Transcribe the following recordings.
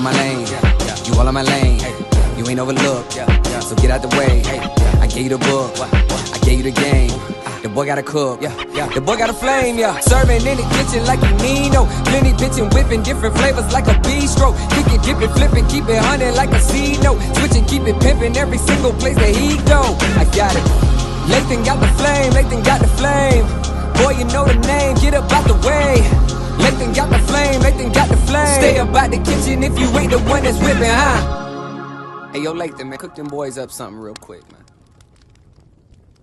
on my lane, you all on my lane. You ain't overlooked, so get out the way. I gave you the book, I gave you the game. The boy gotta cook, the boy got a flame, Serving in the kitchen like you Nino. Plenty bitchin', whipping different flavors like a bistro. Kick it, dip it, flip it, keep it hunting like a C-note. Switch and keep it pimpin' every single place that he go. I got it. Lathan got the flame, Lathan got the flame. Boy, you know the name, get up out the way. Lathan got the flame, Lathan got the flame. Stay up out the kitchen if you ain't the one that's whipping, huh? Hey, yo, Lathan, man, cook them boys up something real quick, man.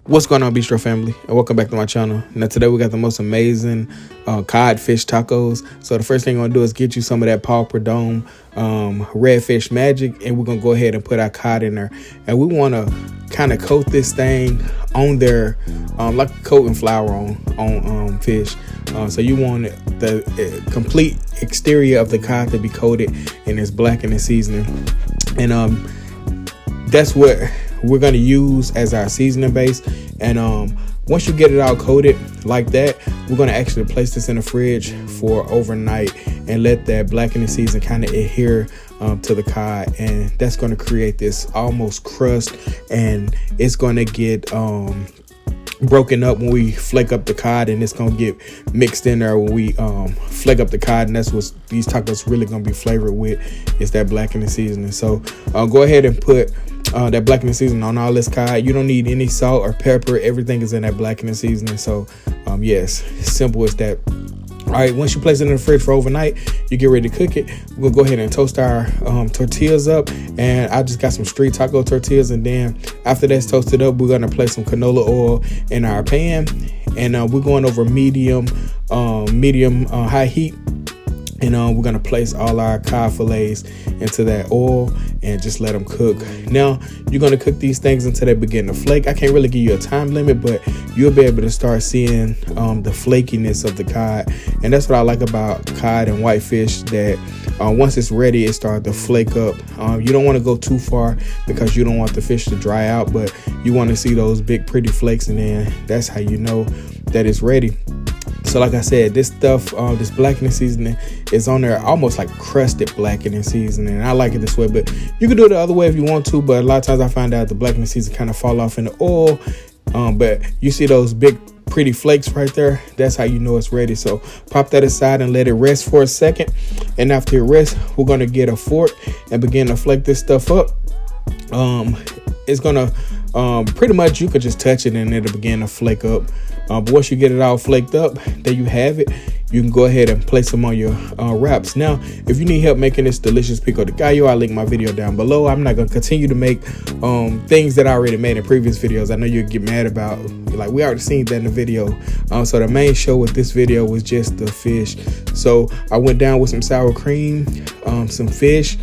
What's going on, Bistro family, and welcome back to my channel. Now today we got the most amazing codfish tacos. So the first thing I'm gonna do is get you some of that Paul Prudhomme redfish magic, and we're gonna go ahead and put our cod in there, and we want to kind of coat this thing on there like coating flour on fish. So you want the complete exterior of the cod to be coated in this blackened seasoning, and that's what we're going to use as our seasoning base. And once you get it all coated like that, we're going to actually place this in the fridge for overnight and let that blackening season kind of adhere to the cod, and that's going to create this almost crust, and it's going to get broken up when we flake up the cod, and it's gonna get mixed in there when we flake up the cod, and that's what these tacos really gonna be flavored with, is that blackening seasoning. So go ahead and put that blackening seasoning on all this cod. You don't need any salt or pepper. Everything is in that blackening seasoning. So yes, simple as that. All right, once you place it in the fridge for overnight, you get ready to cook it. We'll go ahead and toast our tortillas up, and I just got some street taco tortillas, and then after that's toasted up, we're gonna place some canola oil in our pan, and we're going over medium high heat, and we're gonna place all our cod fillets into that oil and just let them cook. Now you're gonna cook these things until they begin to flake. I can't really give you a time limit, but you'll be able to start seeing the flakiness of the cod, and that's what I like about cod and whitefish, that once it's ready, it starts to flake up. You don't want to go too far because you don't want the fish to dry out, but you want to see those big pretty flakes, and then that's how you know that it's ready. So like I said, this stuff, this blackening seasoning is on there almost like crusted blackening seasoning, and I like it this way, but you can do it the other way if you want to, but a lot of times I find out the blackening seasoning kind of fall off in the oil, but you see those big pretty flakes right there, that's how you know it's ready. So pop that aside and let it rest for a second, and after it rests, we're going to get a fork and begin to flake this stuff up. It's gonna pretty much, you could just touch it and it'll begin to flake up. But once you get it all flaked up, there you have it. You can go ahead and place them on your wraps. Now, if you need help making this delicious pico de gallo, I'll link my video down below. I'm not going to continue to make things that I already made in previous videos. I know you'll get mad about, like, we already seen that in the video. So the main show with this video was just the fish. So I went down with some sour cream, some fish,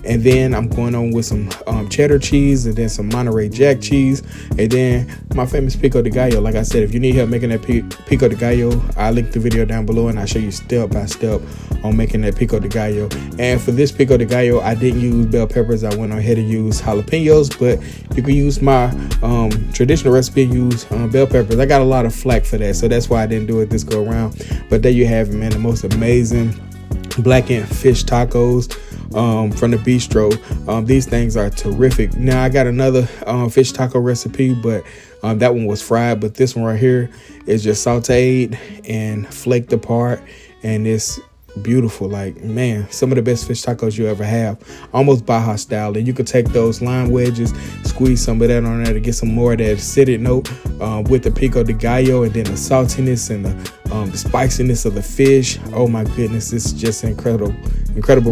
and then I'm going on with some cheddar cheese, and then some Monterey Jack cheese, and then my famous pico de gallo. Like I said, if you need help making that pico de gallo, I'll link the video down below, and I'll show you step by step on making that pico de gallo. And for this pico de gallo, I didn't use bell peppers. I went ahead and used jalapenos, but you can use my traditional recipe, use bell peppers. I got a lot of flack for that, so that's why I didn't do it this go around. But there you have it, man, the most amazing blackened fish tacos from the Bistro. These things are terrific. Now I got another fish taco recipe, but that one was fried, but this one right here is just sauteed and flaked apart, and it's beautiful. Like, man, some of the best fish tacos you ever have, almost Baja style. And you could take those lime wedges, squeeze some of that on there to get some more of that acidic note with the pico de gallo, and then the saltiness and the spiciness of the fish. Oh my goodness, it's just incredible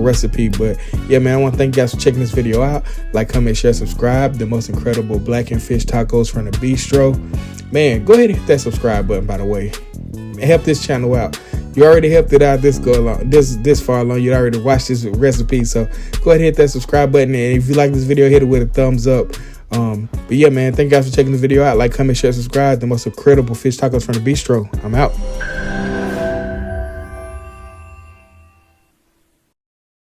recipe. But yeah, man, I want to thank you guys for checking this video out. Like, comment, share, subscribe. The most incredible blackened fish tacos from the Bistro. Man, go ahead and hit that subscribe button, by the way. Help this channel out. You already helped it out this far along. You already watched this recipe, so go ahead and hit that subscribe button, and if you like this video, hit it with a thumbs up. But yeah, man, thank you guys for checking the video out. Like, comment, share, subscribe. The most incredible fish tacos from the Bistro. I'm out.